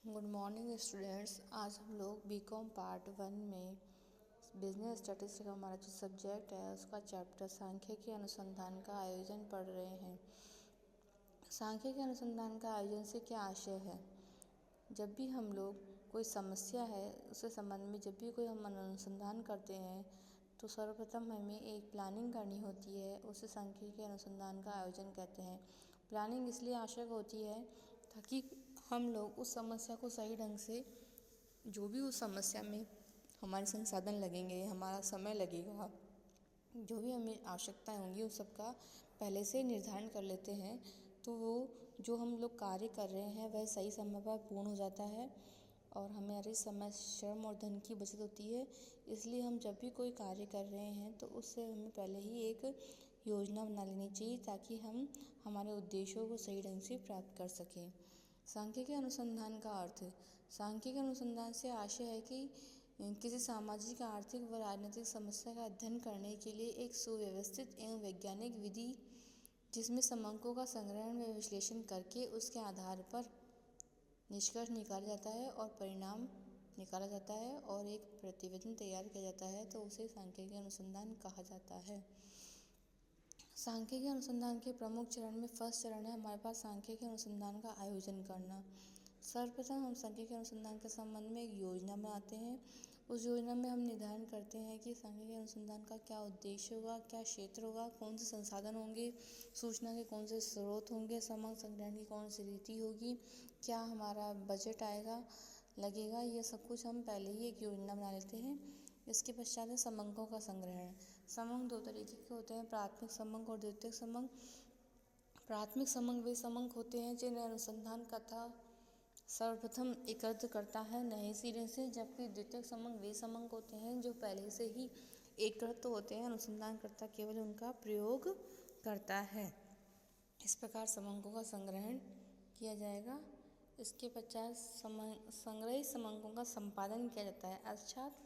Good morning students. आज हम लोग बीकॉम पार्ट 1 में बिजनेस स्टैटिस्टिक्स का हमारा जो सब्जेक्ट है उसका चैप्टर सांख्यिकी अनुसंधान का आयोजन पढ़ रहे हैं। सांख्यिकी अनुसंधान का आयोजन से क्या आशय है? जब भी हम लोग कोई समस्या है उसके संबंध में जब भी कोई हम अनुसंधान करते हैं तो सर्वप्रथम हमें एक प्लानिंग करनी होती है, उसे सांख्यिकी अनुसंधान का आयोजन कहते हैं। प्लानिंग इसलिए आवश्यक होती है ताकि हम लोग उस समस्या को सही ढंग से, जो भी उस समस्या में हमारे संसाधन लगेंगे, हमारा समय लगेगा, जो भी हमें आवश्यकताएं होंगी उस सब का पहले से निर्धारण कर लेते हैं, तो वो जो हम लोग कार्य कर रहे हैं वह सही समय पर पूर्ण हो जाता है और हमारे समय, श्रम और धन की बचत होती है। इसलिए हम जब भी कोई कार्य कर रहे हैं तो उससे हमें पहले ही एक योजना बना लेनी चाहिए ताकि हम हमारे उद्देश्यों को सही ढंग से प्राप्त कर सकें। सांख्यिकी अनुसंधान का अर्थ। सांख्यिकी अनुसंधान से आशय है कि किसी सामाजिक, आर्थिक व राजनीतिक समस्या का अध्ययन करने के लिए एक सुव्यवस्थित एवं वैज्ञानिक विधि जिसमें समंकों का संग्रहण व विश्लेषण करके उसके आधार पर निष्कर्ष निकाला जाता है और परिणाम निकाला जाता है और एक प्रतिवेदन तैयार किया जाता है, तो उसे सांख्यिकी अनुसंधान कहा जाता है। सांख्यिकी अनुसंधान के प्रमुख चरण में फर्स्ट चरण है हमारे पास सांख्यिकी अनुसंधान का आयोजन करना। सर्वप्रथम हम सांख्यिकी अनुसंधान के संबंध में एक योजना बनाते हैं। उस योजना में हम निर्धारण करते हैं कि सांख्यिकी अनुसंधान का क्या उद्देश्य होगा, क्या क्षेत्र होगा, कौन से संसाधन होंगे, सूचना के कौन से स्रोत होंगे, समग्र संग्रहण की कौन सी रीति होगी, क्या हमारा बजट आएगा, लगेगा, ये सब कुछ हम पहले ही एक योजना बना लेते हैं। इसके पश्चात है समंकों का संग्रहण। समंक दो तरीके के होते हैं, प्राथमिक समंक और द्वितीयक समंक। प्राथमिक समंक वे समंक होते हैं जिन्हें अनुसंधान कथा सर्वप्रथम एकत्र करता है नए सिरे से, जबकि द्वितीयक समंक वे समंक होते हैं जो पहले से ही एकत्र होते हैं, अनुसंधानकर्ता केवल उनका प्रयोग करता है। इस प्रकार समंकों का संग्रहण किया जाएगा। इसके पश्चात संग्रहित समंकों का संपादन किया जाता है, अर्थात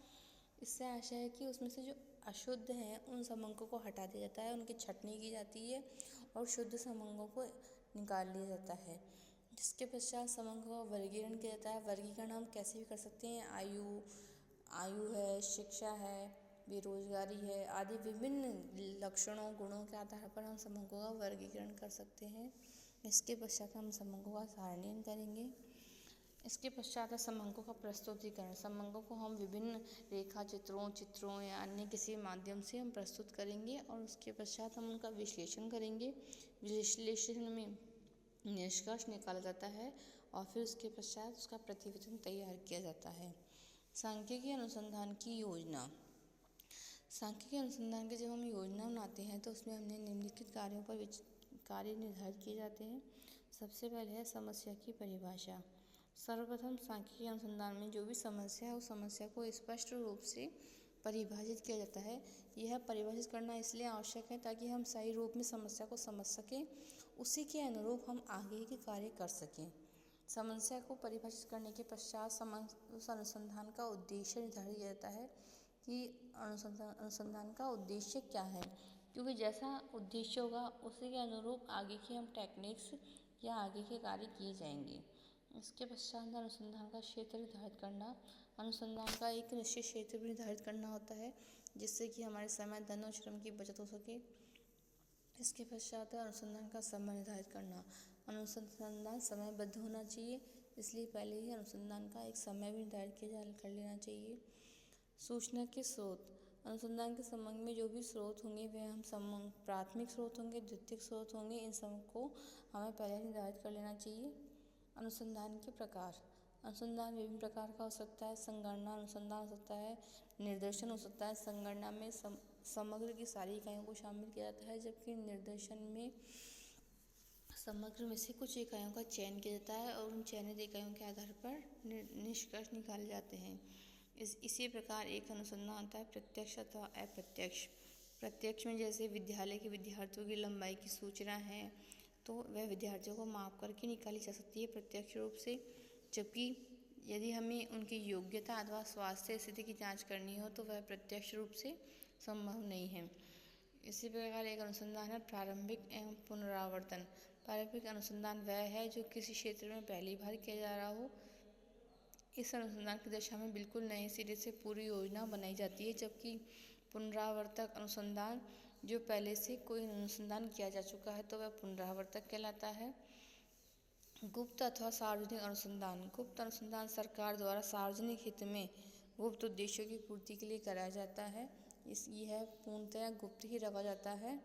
इससे आशय है कि उसमें से जो अशुद्ध हैं उन समंकों को हटा दिया जाता है, उनकी छँटनी की जाती है और शुद्ध समंकों को निकाल लिया जाता है। जिसके पश्चात समंकों का वर्गीकरण किया जाता है। वर्गीकरण हम कैसे भी कर सकते हैं, आयु है, शिक्षा है, बेरोजगारी है आदि विभिन्न लक्षणों, गुणों के आधार पर हम समंकों का वर्गीकरण कर सकते हैं। इसके पश्चात हम समंकों का सारणीकरण करेंगे। इसके पश्चात है समंकों का प्रस्तुतिकरण। समंकों को हम विभिन्न रेखा चित्रों या अन्य किसी माध्यम से हम प्रस्तुत करेंगे और उसके पश्चात हम उनका विश्लेषण करेंगे। विश्लेषण में निष्कर्ष निकाला जाता है और फिर उसके पश्चात उसका प्रतिवेदन तैयार किया जाता है। सांख्यिकी अनुसंधान की योजना। सांख्यिकी अनुसंधान की जब हम योजना बनाते हैं तो उसमें हमने निम्नलिखित कार्यों पर कार्य निर्धारित किए जाते हैं। सबसे पहले है समस्या की परिभाषा। सर्वप्रथम सांख्यिकी अनुसंधान में जो भी समस्या है उस समस्या को स्पष्ट रूप से परिभाषित किया जाता है। यह परिभाषित करना इसलिए आवश्यक है ताकि हम सही रूप में समस्या को समझ सकें, उसी के अनुरूप हम आगे के कार्य कर सकें। समस्या को परिभाषित करने के पश्चात उस अनुसंधान का उद्देश्य निर्धारित किया जाता है कि अनुसंधान का उद्देश्य क्या है, क्योंकि जैसा उद्देश्य होगा उसी के अनुरूप आगे की हम टेक्निक्स या आगे के कार्य किए जाएंगे। इसके पश्चात अनुसंधान का क्षेत्र निर्धारित करना। अनुसंधान का एक निश्चित क्षेत्र भी निर्धारित करना होता है जिससे कि हमारे समय, धन और श्रम की बचत हो सके। इसके पश्चात अनुसंधान का समय निर्धारित करना। अनुसंधान समयबद्ध होना चाहिए, इसलिए पहले ही अनुसंधान का एक समय भी निर्धारित कर लेना चाहिए। सूचना के स्रोत। अनुसंधान के संबंध में जो भी स्रोत होंगे वे हम प्राथमिक स्रोत होंगे, द्वितीयक स्रोत होंगे, इन सबको हमें पहले निर्धारित कर लेना चाहिए। अनुसंधान के प्रकार। अनुसंधान विभिन्न प्रकार का हो सकता है। संगणना अनुसंधान हो सकता है, निर्देशन हो सकता है। संगणना में समग्र की सारी इकाइयों को शामिल किया जाता है, जबकि निर्देशन में समग्र में से कुछ इकाइयों का चयन किया जाता है और उन चयनित इकाइयों के आधार पर निष्कर्ष निकाले जाते हैं। इसी प्रकार एक अनुसंधान होता है प्रत्यक्ष अथवा अप्रत्यक्ष। प्रत्यक्ष में जैसे विद्यालय के विद्यार्थियों की लंबाई की सूचना है तो वह विद्यार्थियों को माप करके निकाली जा सकती है प्रत्यक्ष रूप से, जबकि यदि हमें उनकी योग्यता अथवा स्वास्थ्य स्थिति की जांच करनी हो तो वह प्रत्यक्ष रूप से संभव नहीं है। इसी प्रकार एक अनुसंधान है प्रारंभिक एवं पुनरावर्तन। प्रारंभिक अनुसंधान वह है जो किसी क्षेत्र में पहली बार किया जा रहा हो इस अनुसंधान की दिशा में बिल्कुल नए सिरे से पूरी योजना बनाई जाती है, जबकि पुनरावर्तक अनुसंधान जो पहले से कोई अनुसंधान किया जा चुका है तो वह पुनरावर्तक कहलाता है। गुप्त अथवा सार्वजनिक अनुसंधान। गुप्त अनुसंधान सरकार द्वारा सार्वजनिक हित में गुप्त उद्देश्यों की पूर्ति के लिए कराया जाता है। यह पूर्णतया गुप्त ही रखा जाता है।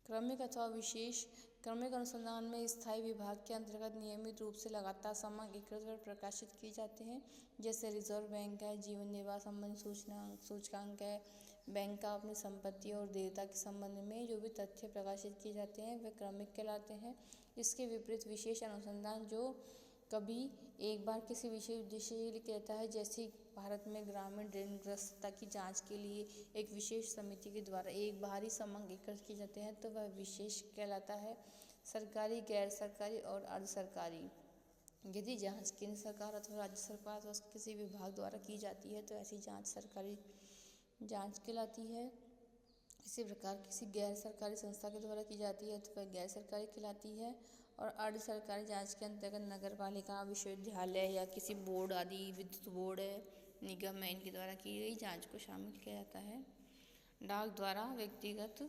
क्रमिक अथवा विशेष। क्रमिक अनुसंधान में स्थायी विभाग के अंतर्गत नियमित रूप से लगातार समग्र एकत्रित और प्रकाशित किए जाते हैं, जैसे रिजर्व बैंक है, जीवन निर्वाह संबंधी सूचकांक है, बैंक का अपनी संपत्ति और देयता के संबंध में जो भी तथ्य प्रकाशित किए जाते हैं वे क्रमिक कहलाते हैं। इसके विपरीत विशेष अनुसंधान जो कभी एक बार किसी विशेष उद्देश्य के लिए कहता है, जैसे भारत में ग्रामीण ऋणग्रस्तता की जांच के लिए एक विशेष समिति के द्वारा एक बाहरी समग्र एकत्र किए जाते हैं तो वह विशेष कहलाता है। सरकारी, गैर सरकारी और अर्ध सरकारी। यदि जांच केंद्र सरकार अथवा राज्य सरकार अथवा किसी विभाग द्वारा की जाती है तो ऐसी जांच सरकारी जांच कहलाती है। इसी प्रकार किसी गैर सरकारी संस्था के द्वारा की जाती है तो वह गैर सरकारी कहलाती है। और अर्ध सरकारी जांच के अंतर्गत नगर पालिका, विश्वविद्यालय या किसी बोर्ड आदि, विद्युत बोर्ड है, निगम है, इनके द्वारा की गई जांच को शामिल किया जाता है। डाक द्वारा व्यक्तिगत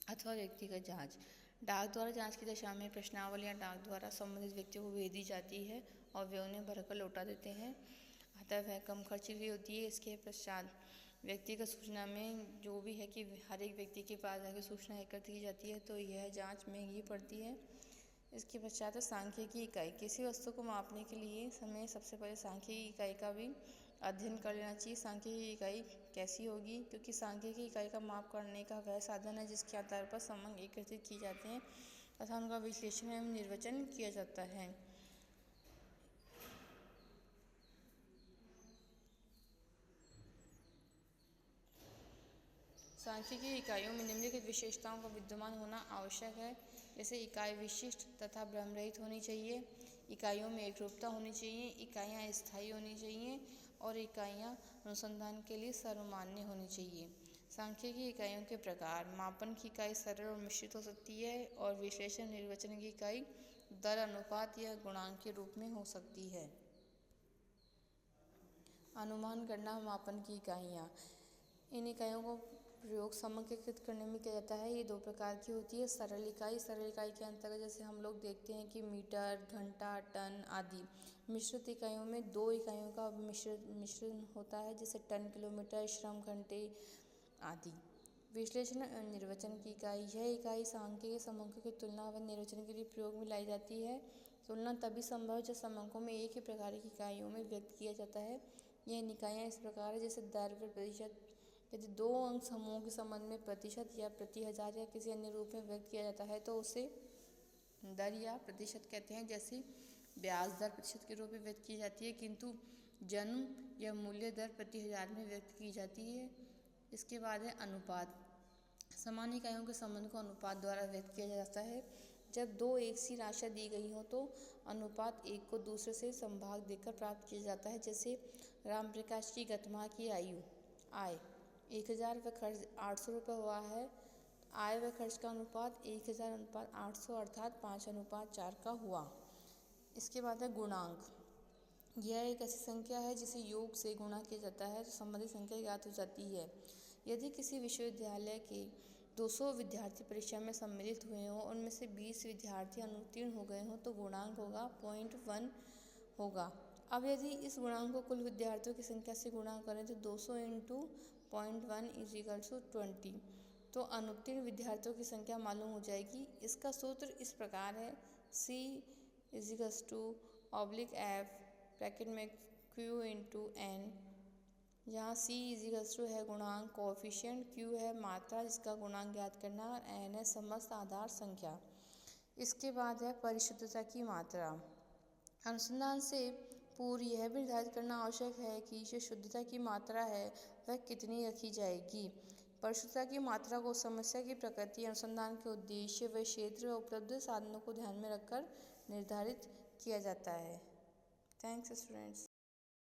अथवा व्यक्तिगत जांच। डाक द्वारा जांच की दशा में प्रश्नावली या डाक द्वारा संबंधित व्यक्तियों को भेज दी जाती है और वे उन्हें भरकर लौटा देते हैं, अतः वह कम खर्चीली होती है। इसके पश्चात व्यक्तिगत सूचना में जो भी है कि हर एक व्यक्ति के पास जाकर सूचना एकत्र की जाती है तो यह जांच महंगी पड़ती है। इसके पश्चात सांख्यिकी इकाई। किसी वस्तु को मापने के लिए हमें सबसे पहले सांख्यिकी इकाई का भी अध्ययन कर लेना चाहिए। सांख्यिकी इकाई कैसी होगी, क्योंकि सांख्यिकी इकाई का माप करने का वह साधन है जिसके आधार पर समंग एकत्रित किए जाते हैं तथा उनका विश्लेषण एवं निर्वचन किया जाता है। सांख्यिकी इकाइयों में निम्नलिखित विशेषताओं का विद्यमान होना आवश्यक है, जैसे इकाई विशिष्ट तथा भ्रमरहित होनी चाहिए, इकाइयों में एकरूपता होनी चाहिए, इकाइयाँ स्थायी होनी चाहिए और इकाइयाँ अनुसंधान के लिए सर्वमान्य होनी चाहिए। सांख्यिकी इकाइयों के प्रकार। मापन की इकाई सरल और मिश्रित हो सकती है और विश्लेषण निर्वचन की इकाई दर, अनुपात या गुणांक के रूप में हो सकती है। अनुमान गणना मापन की इकाइयाँ। इन इकाइयों को प्रयोग समंकित करने में किया जाता है। ये दो प्रकार की होती है। सरल इकाई के अंतर्गत जैसे हम लोग देखते हैं कि मीटर, घंटा, टन आदि। मिश्रित इकाइयों में दो इकाइयों का मिश्रण होता है, जैसे टन, किलोमीटर, श्रम, घंटे आदि। विश्लेषण एवं निर्वचन की इकाई। यह इकाई सांख्यिकी समंकों की तुलना व निर्वचन के लिए प्रयोग में लाई जाती है। तुलना तभी संभव है जब समंकों में एक ही प्रकार की इकाइयों में व्यक्त किया जाता है। यह इकाइयाँ इस प्रकार है, जैसे दर व प्रतिशत। यदि दो अंक समूहों के संबंध में प्रतिशत या प्रति हजार या किसी अन्य रूप में व्यक्त किया जाता है तो उसे दर या प्रतिशत कहते हैं। जैसे ब्याज दर प्रतिशत के रूप में व्यक्त की जाती है, किंतु जन्म या मूल्य दर प्रति हजार में व्यक्त की जाती है। इसके बाद है अनुपात। समान इकाइयों के संबंध को अनुपात द्वारा व्यक्त किया जाता है। जब दो एक सी राशि दी गई हो तो अनुपात एक को दूसरे से संभाग देकर प्राप्त किया जाता है। जैसे राम प्रकाश की गतमाह की आय 1000 व खर्च 800 रुपये हुआ है। आय व खर्च का अनुपात 1000 अनुपात 800 अर्थात 5:4 का हुआ। इसके बाद है गुणांक। यह एक ऐसी संख्या है जिसे योग से गुणा किया जाता है तो संबंधित संख्या ज्ञात हो जाती है। यदि किसी विश्वविद्यालय के 200 विद्यार्थी परीक्षा में सम्मिलित हुए हों, उनमें से 20 विद्यार्थी अनुत्तीर्ण हो गए हों तो गुणांक होगा 0.1 होगा। अब यदि इस गुणांक को कुल विद्यार्थियों की संख्या से गुणा करें तो 200 × 0.1 = 20, तो अनुत्तीर्ण विद्यार्थियों की संख्या मालूम हो जाएगी। इसका सूत्र इस प्रकार है, C = F ब्रैकेट में Q × N, जहाँ C है गुणांक कोएफिशिएंट, Q है मात्रा जिसका गुणांक ज्ञात करना और N है समस्त आधार संख्या। इसके बाद है परिशुद्धता की मात्रा। अनुसंधान से पूर्व यह भी निर्धारित करना आवश्यक है कि जो शुद्धता की मात्रा है वह कितनी रखी जाएगी। परिशुद्धता की मात्रा को समस्या की प्रकृति, अनुसंधान के उद्देश्य व क्षेत्र व उपलब्ध साधनों को ध्यान में रखकर निर्धारित किया जाता है। Thanks students.